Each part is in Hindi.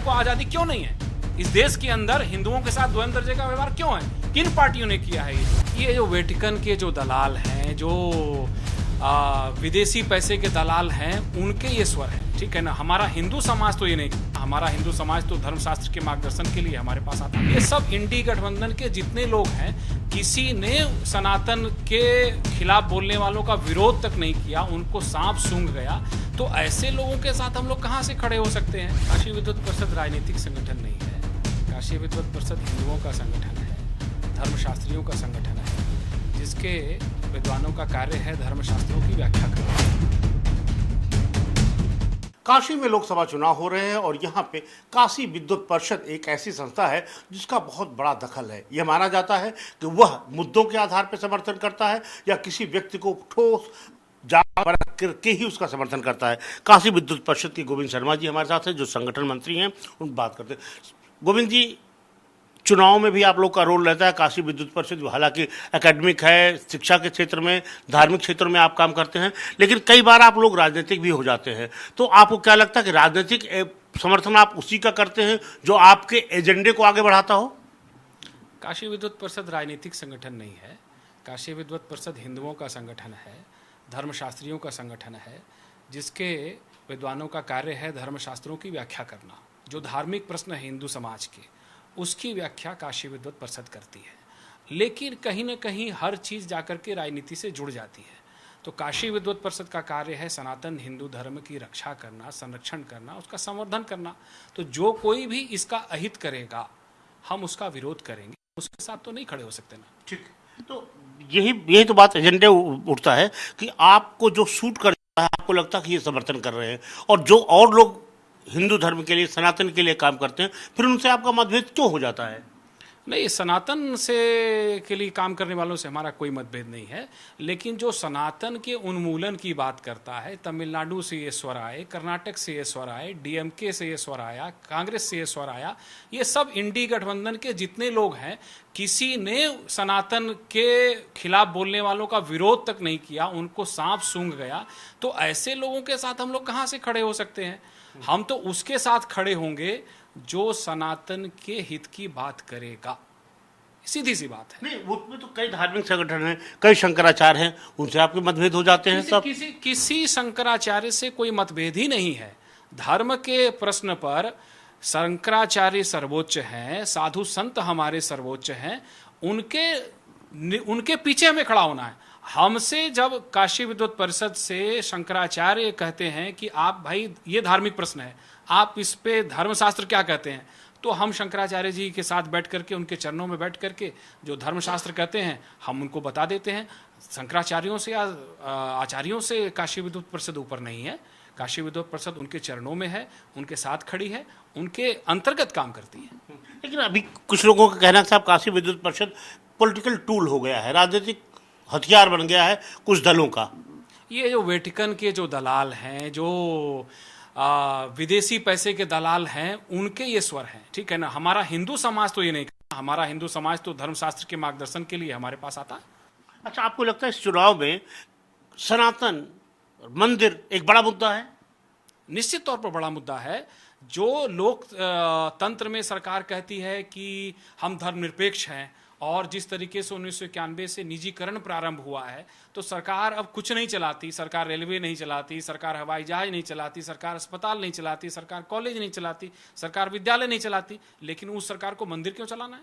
को आजादी क्यों नहीं है? इस देश के अंदर हिंदुओं के साथ द्वैध दर्जे का व्यवहार क्यों है? किन पार्टियों ने किया है ये जो वेटिकन के जो दलाल हैं, जो विदेशी पैसे के दलाल हैं, उनके ये स्वर है, ठीक है ना। हमारा हिंदू समाज तो ये नहीं, हमारा हिंदू समाज तो धर्मशास्त्र के मार्गदर्शन के लिए हमारे पास आता है। ये सब इंडी गठबंधन के जितने लोग हैं, किसी ने सनातन के खिलाफ बोलने वालों का विरोध तक नहीं किया, उनको सांप सूंघ गया। तो ऐसे लोगों के साथ हम लोग कहाँ से खड़े हो सकते हैं? काशी विद्वत परिषद राजनीतिक संगठन नहीं है। काशी विद्वत परिषद हिंदुओं का संगठन है, धर्मशास्त्रियों का संगठन है, जिसके विद्वानों का कार्य है धर्मशास्त्रों की व्याख्या करना। काशी में लोकसभा चुनाव हो रहे हैं और यहाँ पे काशी विद्वत परिषद एक ऐसी संस्था है जिसका बहुत बड़ा दखल है। यह माना जाता है कि वह मुद्दों के आधार पर समर्थन करता है या किसी व्यक्ति को ठोस करके ही उसका समर्थन करता है। काशी विद्वत परिषद के गोविंद शर्मा जी हमारे साथ हैं, जो संगठन मंत्री हैं। उन बात करते हैं। गोविंद जी, चुनाव में भी आप लोग का रोल रहता है। काशी विद्वत परिषद हालांकि एकेडमिक है, शिक्षा के क्षेत्र में, धार्मिक क्षेत्रों में आप काम करते हैं, लेकिन कई बार आप लोग राजनीतिक भी हो जाते हैं। तो आपको क्या लगता है कि राजनीतिक समर्थन आप उसी का करते हैं जो आपके एजेंडे को आगे बढ़ाता हो? काशी विद्वत परिषद राजनीतिक संगठन नहीं है। काशी विद्वत परिषद हिंदुओं का संगठन है, धर्मशास्त्रियों का संगठन है, जिसके विद्वानों का कार्य है धर्मशास्त्रों की व्याख्या करना। जो धार्मिक प्रश्न है हिंदू समाज के, उसकी व्याख्या काशी विद्वत परिषद करती है। लेकिन कहीं ना कहीं हर चीज़ जाकर के राजनीति से जुड़ जाती है। तो काशी विद्वत परिषद का कार्य है सनातन हिंदू धर्म की रक्षा करना, संरक्षण करना, उसका संवर्धन करना। तो जो कोई भी इसका अहित करेगा, हम उसका विरोध करेंगे, उसके साथ तो नहीं खड़े हो सकते ना। ठीक, तो यही तो बात एजेंडे उठता है कि आपको जो सूट करता है, आपको लगता है कि ये समर्थन कर रहे हैं, और जो और लोग हिंदू धर्म के लिए, सनातन के लिए काम करते हैं, फिर उनसे आपका मतभेद क्यों हो जाता है? नहीं, सनातन से के लिए काम करने वालों से हमारा कोई मतभेद नहीं है। लेकिन जो सनातन के उन्मूलन की बात करता है, तमिलनाडु से ये स्वर आए, कर्नाटक से ये स्वर आए, डीएमके से ये स्वर आया, कांग्रेस से ये स्वर आया, ये सब इंडी गठबंधन के जितने लोग हैं, किसी ने सनातन के खिलाफ बोलने वालों का विरोध तक नहीं किया, उनको सांप सूंघ गया। तो ऐसे लोगों के साथ हम लोग कहाँ से खड़े हो सकते हैं? हम तो उसके साथ खड़े होंगे जो सनातन के हित की बात करेगा। सीधी सी बात है। नहीं, उसमें तो कई धार्मिक संगठन हैं, कई शंकराचार्य हैं, उनसे आपके मतभेद हो जाते हैं। सब किसी शंकराचार्य से कोई मतभेद ही नहीं है। धर्म के प्रश्न पर शंकराचार्य सर्वोच्च हैं, साधु संत हमारे सर्वोच्च हैं, उनके पीछे हमें खड़ा होना है। हमसे जब काशी विद्वत परिषद से शंकराचार्य कहते हैं कि आप भाई ये धार्मिक प्रश्न है, आप इस पे धर्मशास्त्र क्या कहते हैं, तो हम शंकराचार्य जी के साथ बैठ करके, उनके चरणों में बैठ करके जो धर्मशास्त्र कहते हैं हम उनको बता देते हैं। शंकराचार्यों से या आचार्यों से काशी विद्वत परिषद ऊपर नहीं है। काशी विद्वत परिषद उनके चरणों में है, उनके साथ खड़ी है, उनके अंतर्गत काम करती है। लेकिन अभी कुछ लोगों का कहना है साहब, काशी विद्वत परिषद पॉलिटिकल टूल हो गया है, राजनीतिक हथियार बन गया है कुछ दलों का। ये जो वेटिकन के जो दलाल हैं, जो विदेशी पैसे के दलाल हैं, उनके ये स्वर हैं, ठीक है ना। हमारा हिंदू समाज तो ये नहीं, हमारा हिंदू समाज तो धर्मशास्त्र के मार्गदर्शन के लिए हमारे पास आता है। अच्छा, आपको लगता है इस चुनाव में सनातन मंदिर एक बड़ा मुद्दा है? निश्चित तौर पर बड़ा मुद्दा है। जो लोक तंत्र में सरकार कहती है कि हम धर्मनिरपेक्ष हैं, और जिस तरीके से 1991 से निजीकरण प्रारंभ हुआ है, तो सरकार अब कुछ नहीं चलाती। सरकार रेलवे नहीं चलाती, सरकार हवाई जहाज नहीं चलाती, सरकार अस्पताल नहीं चलाती, सरकार कॉलेज नहीं चलाती, सरकार विद्यालय नहीं चलाती। लेकिन उस सरकार को मंदिर क्यों चलाना है?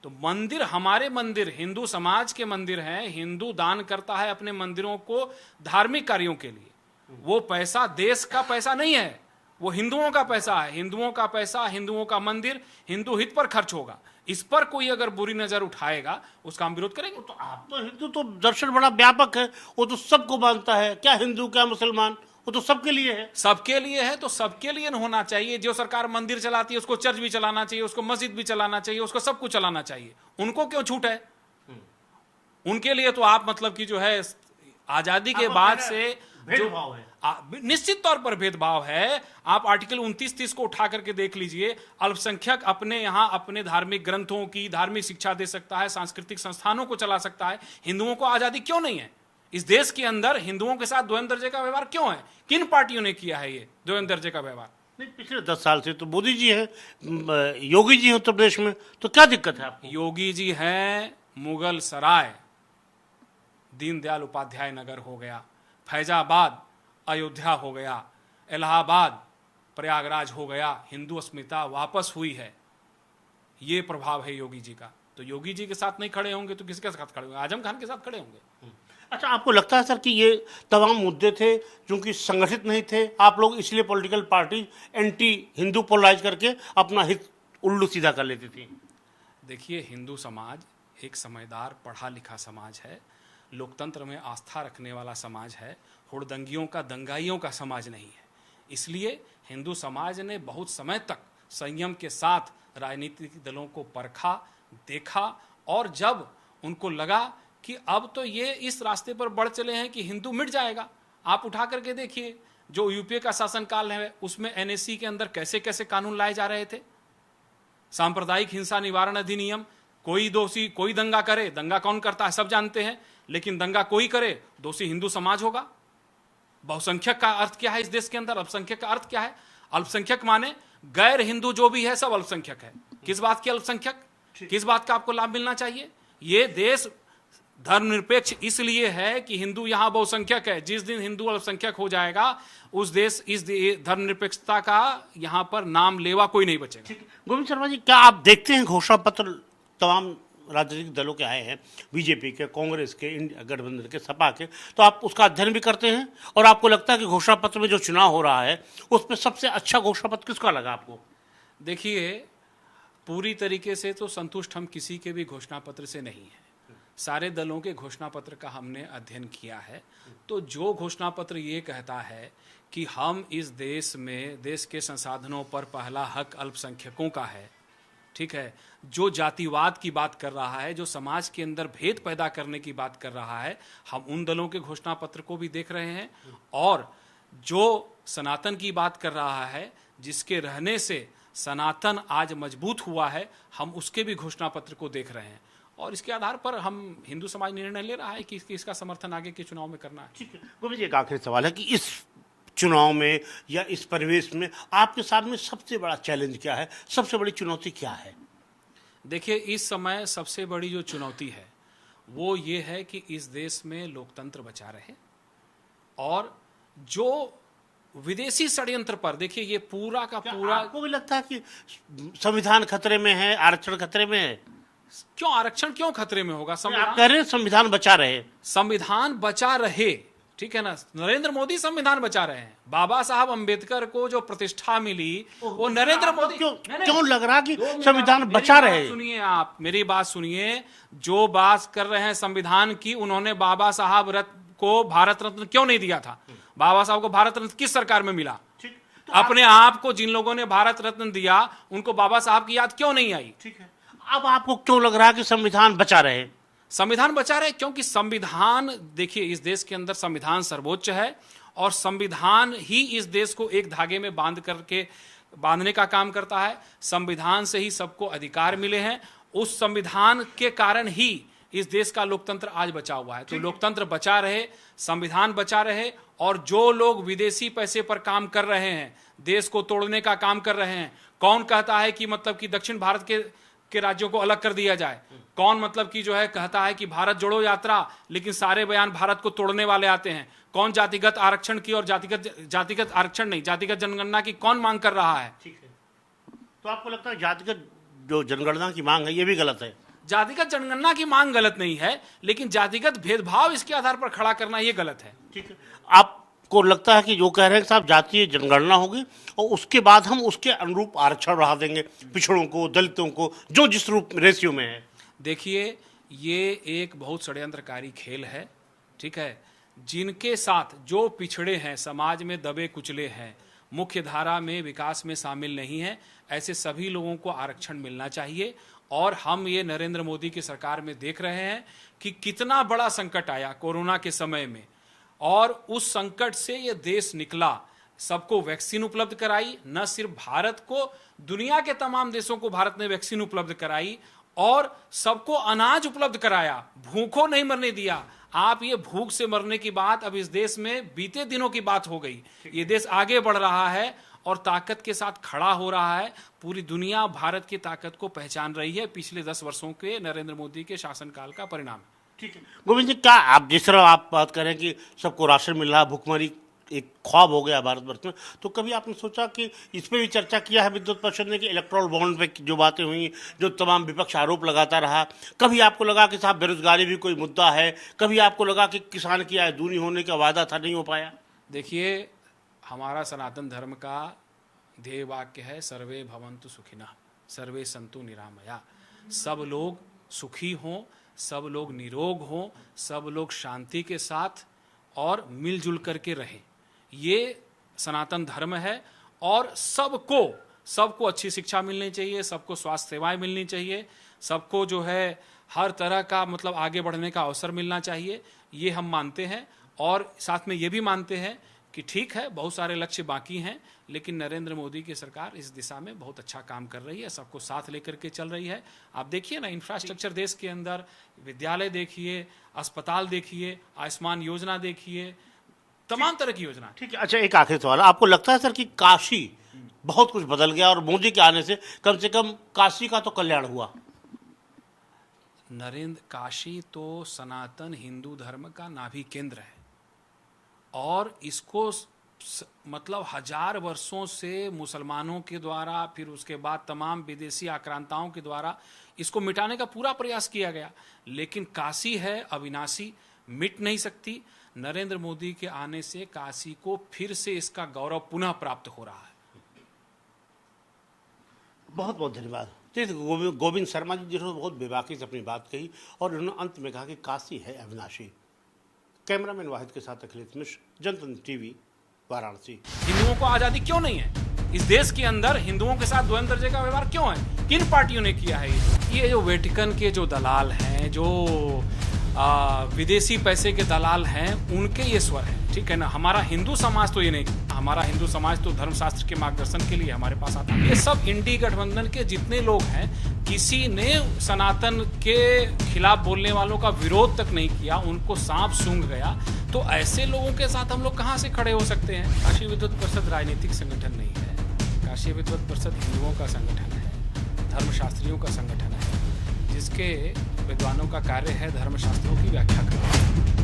तो मंदिर, हमारे मंदिर हिंदू समाज के मंदिर हैं। हिंदू दान करता है अपने मंदिरों को धार्मिक कार्यों के लिए। वो पैसा देश का पैसा नहीं है, वो हिंदुओं का पैसा है। हिंदुओं का पैसा, हिंदुओं का मंदिर हिंदू हित पर खर्च होगा। इस पर कोई अगर बुरी नजर उठाएगा, उसका हम विरोध करेंगे। तो आप तो हिंदू तो दर्शन बड़ा व्यापक है, वो तो सबको मानता है, क्या हिंदू क्या मुसलमान, वो तो सबके लिए है। सबके लिए है तो सबके लिए होना चाहिए। जो सरकार मंदिर चलाती है उसको चर्च भी चलाना चाहिए, उसको मस्जिद भी चलाना चाहिए, उसको सब कुछ चलाना चाहिए। उनको क्यों छूट है? उनके लिए तो आप मतलब कि जो है आजादी के बाद से भेदभाव है, निश्चित तौर पर भेदभाव है। आप आर्टिकल 29-30 को उठा करके देख लीजिए। अल्पसंख्यक अपने यहाँ अपने धार्मिक ग्रंथों की धार्मिक शिक्षा दे सकता है, सांस्कृतिक संस्थानों को चला सकता है। हिंदुओं को आजादी क्यों नहीं है? इस देश के अंदर हिंदुओं के साथ द्वैध दर्जे का व्यवहार क्यों है? किन पार्टियों ने किया है ये द्वैध दर्जे का व्यवहार? नहीं, पिछले 10 साल से तो मोदी जी हैं, योगी जी हैं उत्तर प्रदेश में, तो क्या दिक्कत है आपको? योगी जी हैं मुगल सराय, दीनदयाल उपाध्याय नगर हो गया, फैजाबाद अयोध्या हो गया, इलाहाबाद प्रयागराज हो गया, हिंदू अस्मिता वापस हुई है। ये प्रभाव है योगी जी का। तो योगी जी के साथ नहीं खड़े होंगे तो किसके साथ खड़े होंगे? आजम खान के साथ खड़े होंगे। अच्छा, आपको लगता है सर कि ये तमाम मुद्दे थे क्योंकि संगठित नहीं थे, आप लोग इसलिए political party anti Hindu polarise करके अपना हित उल्लू सीधा कर लेती थी? देखिए, हिंदू समाज एक समझदार पढ़ा लिखा समाज है, लोकतंत्र में आस्था रखने वाला समाज है, हुड़दंगियों का दंगाइयों का समाज नहीं है। इसलिए हिंदू समाज ने बहुत समय तक संयम के साथ राजनीतिक दलों को परखा, देखा, और जब उनको लगा कि अब तो ये इस रास्ते पर बढ़ चले हैं कि हिंदू मिट जाएगा। आप उठा करके देखिए, जो यूपीए का शासनकाल है उसमें एनएससी के अंदर कैसे कैसे कानून लाए जा रहे थे। सांप्रदायिक हिंसा निवारण अधिनियम, कोई दोषी, कोई दंगा करे, दंगा कौन करता है सब जानते हैं, लेकिन दंगा कोई करे दोषी हिंदू समाज होगा। बहुसंख्यक का अर्थ क्या है इस देश के अंदर? अल्पसंख्यक का अर्थ क्या है? अल्पसंख्यक माने गैर हिंदू जो भी है सब अल्पसंख्यक है। किस बात की अल्पसंख्यक? किस बात का आपको लाभ मिलना चाहिए? ये देश धर्मनिरपेक्ष इसलिए है कि हिंदू यहां बहुसंख्यक है। जिस दिन हिंदू अल्पसंख्यक हो जाएगा उस देश, इस धर्मनिरपेक्षता का यहां पर नाम लेवा कोई नहीं बचेगा। गोविंद शर्मा जी, क्या आप देखते हैं घोषणा पत्र तमाम राजनीतिक दलों के आए हैं, बीजेपी के, कांग्रेस के, इंडिया गठबंधन के, सपा के, तो आप उसका अध्ययन भी करते हैं और आपको लगता है कि घोषणा पत्र में जो चुनाव हो रहा है उसमें सबसे अच्छा घोषणा पत्र किसका लगा आपको? देखिए, पूरी तरीके से तो संतुष्ट हम किसी के भी घोषणा पत्र से नहीं है। सारे दलों के घोषणा पत्र का हमने अध्ययन किया है। तो जो घोषणा पत्र ये कहता है कि हम इस देश में, देश के संसाधनों पर पहला हक अल्पसंख्यकों का है, ठीक है, जो जातिवाद की बात कर रहा है, जो समाज के अंदर भेद पैदा करने की बात कर रहा है, हम उन दलों के घोषणा पत्र को भी देख रहे हैं। और जो सनातन की बात कर रहा है, जिसके रहने से सनातन आज मजबूत हुआ है, हम उसके भी घोषणा पत्र को देख रहे हैं। और इसके आधार पर हम हिंदू समाज निर्णय ले रहा है कि इसका समर्थन आगे के चुनाव में करना है। ठीक है गोविंद जी, एक आखिरी सवाल है कि इस चुनाव में या इस परिवेश में आपके सामने सबसे बड़ा चैलेंज क्या है, सबसे बड़ी चुनौती क्या है? देखिए, इस समय सबसे बड़ी जो चुनौती है वो ये है कि इस देश में लोकतंत्र बचा रहे, और जो विदेशी षड्यंत्र पर, देखिए ये पूरा का पूरा, आपको भी लगता है कि संविधान खतरे में है, आरक्षण खतरे में है? क्यों आरक्षण क्यों खतरे में होगा? आप कह रहे हैं संविधान बचा रहे। संविधान बचा रहे, ठीक है ना, नरेंद्र मोदी संविधान बचा रहे हैं। बाबा साहब अंबेडकर को जो प्रतिष्ठा मिली वो नरेंद्र मोदी। क्यों लग रहा कि संविधान बचा रहे? सुनिए, आप मेरी बात सुनिए। जो बात कर रहे हैं संविधान की, उन्होंने बाबा साहब को भारत रत्न क्यों नहीं दिया था? बाबा साहब को भारत रत्न किस सरकार में मिला? तो अपने आप को जिन लोगों ने भारत रत्न दिया उनको बाबा साहब की याद क्यों नहीं आई? ठीक है, अब आपको क्यों लग रहा है कि संविधान बचा रहे? संविधान बचा रहे क्योंकि संविधान, देखिए इस देश के अंदर संविधान सर्वोच्च है, और संविधान ही इस देश को एक धागे में बांधने का काम करता है। संविधान से ही सबको अधिकार मिले हैं। उस संविधान के कारण ही इस देश का लोकतंत्र आज बचा हुआ है। तो लोकतंत्र बचा रहे, संविधान बचा रहे, और जो लोग विदेशी पैसे पर काम कर रहे हैं, देश को तोड़ने का काम कर रहे हैं, कौन कहता है कि मतलब कि दक्षिण भारत के राज्यों को अलग कर दिया जाए? कौन मतलब कि जो है कहता है कि भारत जोड़ो यात्रा, लेकिन सारे बयान भारत को तोड़ने वाले आते हैं? कौन जातिगत आरक्षण की और जातिगत आरक्षण नहीं, जातिगत जनगणना की कौन मांग कर रहा है? ठीक है, तो आपको लगता है जातिगत जो जनगणना की मांग है ये भी गलत है? जातिगत जनगणना की मांग गलत नहीं है, लेकिन जातिगत भेदभाव इसके आधार पर खड़ा करना ये गलत है। ठीक है, आपको लगता है कि जो कह रहे हैं कि साहब जातीय जनगणना होगी और उसके बाद हम उसके अनुरूप आरक्षण बढ़ा देंगे पिछड़ों को, दलितों को, जो जिस रूप रेशियो में है? देखिए, ये एक बहुत षड्यंत्रकारी खेल है, ठीक है। जिनके साथ जो पिछड़े हैं, समाज में दबे कुचले हैं, मुख्य धारा में विकास में शामिल नहीं है, ऐसे सभी लोगों को आरक्षण मिलना चाहिए। और हम ये नरेंद्र मोदी की सरकार में देख रहे हैं कि कितना बड़ा संकट आया कोरोना के समय में, और उस संकट से ये देश निकला। सबको वैक्सीन उपलब्ध कराई, न सिर्फ भारत को, दुनिया के तमाम देशों को भारत ने वैक्सीन उपलब्ध कराई, और सबको अनाज उपलब्ध कराया, भूखों नहीं मरने दिया। आप ये भूख से मरने की बात अब इस देश में बीते दिनों की बात हो गई। ये देश आगे बढ़ रहा है, और ताकत के साथ खड़ा हो रहा है। पूरी दुनिया भारत की ताकत को पहचान रही है। पिछले 10 वर्षों के नरेंद्र मोदी के शासनकाल का परिणाम है। ठीक है गोविंद जी, क्या आप जिस तरह आप बात करें कि सबको राशन मिल रहा है, भुखमरी एक ख्वाब हो गया भारतवर्ष में, तो कभी आपने सोचा कि इस पे भी चर्चा किया है विद्युत परिषद ने कि इलेक्ट्रल बॉन्ड पे जो बातें हुई, जो तमाम विपक्ष आरोप लगाता रहा, कभी आपको लगा कि साहब बेरोजगारी भी कोई मुद्दा है, कभी आपको लगा कि किसान की आय दूनी होने का वादा था, नहीं हो पाया? देखिए, हमारा सनातन धर्म का ध्येय वाक्य है सर्वे भवन्तु सुखिनः, सर्वे सन्तु निरामया। सब लोग सुखी हों, सब लोग निरोग हों, सब लोग शांति के साथ और मिलजुल करके रहें, ये सनातन धर्म है। और सबको अच्छी शिक्षा मिलनी चाहिए, सबको स्वास्थ्य सेवाएं मिलनी चाहिए, सबको जो है हर तरह का मतलब आगे बढ़ने का अवसर मिलना चाहिए, ये हम मानते हैं। और साथ में ये भी मानते हैं कि ठीक है, बहुत सारे लक्ष्य बाकी हैं, लेकिन नरेंद्र मोदी की सरकार इस दिशा में बहुत अच्छा काम कर रही है, सबको साथ लेकर के चल रही है। आप देखिए ना, इंफ्रास्ट्रक्चर देश के अंदर, विद्यालय देखिए, अस्पताल देखिए, आयुष्मान योजना देखिए, तमाम तरह की योजना। ठीक है, अच्छा एक आखिरी सवाल, आपको लगता है सर कि काशी बहुत कुछ बदल गया और मोदी के आने से कम काशी का तो कल्याण हुआ? काशी तो सनातन हिंदू धर्म का नाभि केंद्र है और इसको मतलब 1000 वर्षों से मुसलमानों के द्वारा, फिर उसके बाद तमाम विदेशी आक्रांताओं के द्वारा इसको मिटाने का पूरा प्रयास किया गया, लेकिन काशी है अविनाशी, मिट नहीं सकती। नरेंद्र मोदी के आने से काशी को फिर से इसका गौरव पुनः प्राप्त हो रहा है। बहुत बहुत धन्यवाद। गोविंद शर्मा जी जिन्होंने बहुत बेबाकी से अपनी बात कही और उन्होंने अंत में कहा कि काशी है अविनाशी। कैमरामैन वाहिद के साथ अखिलेश मिश्र, जनतंत्र टीवी, वाराणसी। हिंदुओं को आजादी क्यों नहीं है? इस देश के अंदर हिंदुओं के साथ द्वंद्व दर्जे का व्यवहार क्यों है? किन पार्टियों ने किया है ये जो वेटिकन के जो दलाल हैं, जो विदेशी पैसे के दलाल हैं, उनके ये स्वर हैं, ठीक है ना। हमारा हिंदू समाज तो ये नहीं, हमारा हिंदू समाज तो धर्मशास्त्र के मार्गदर्शन के लिए हमारे पास आता है। ये सब इंडी गठबंधन के जितने लोग हैं, किसी ने सनातन के खिलाफ बोलने वालों का विरोध तक नहीं किया, उनको सांप सूंघ गया। तो ऐसे लोगों के साथ हम लोग कहाँ से खड़े हो सकते हैं? काशी विद्युत परिषद राजनीतिक संगठन नहीं है, काशी विद्युत परिषद हिंदुओं का संगठन है, धर्मशास्त्रियों का संगठन है, जिसके विद्वानों का कार्य है धर्मशास्त्रों की व्याख्या करना।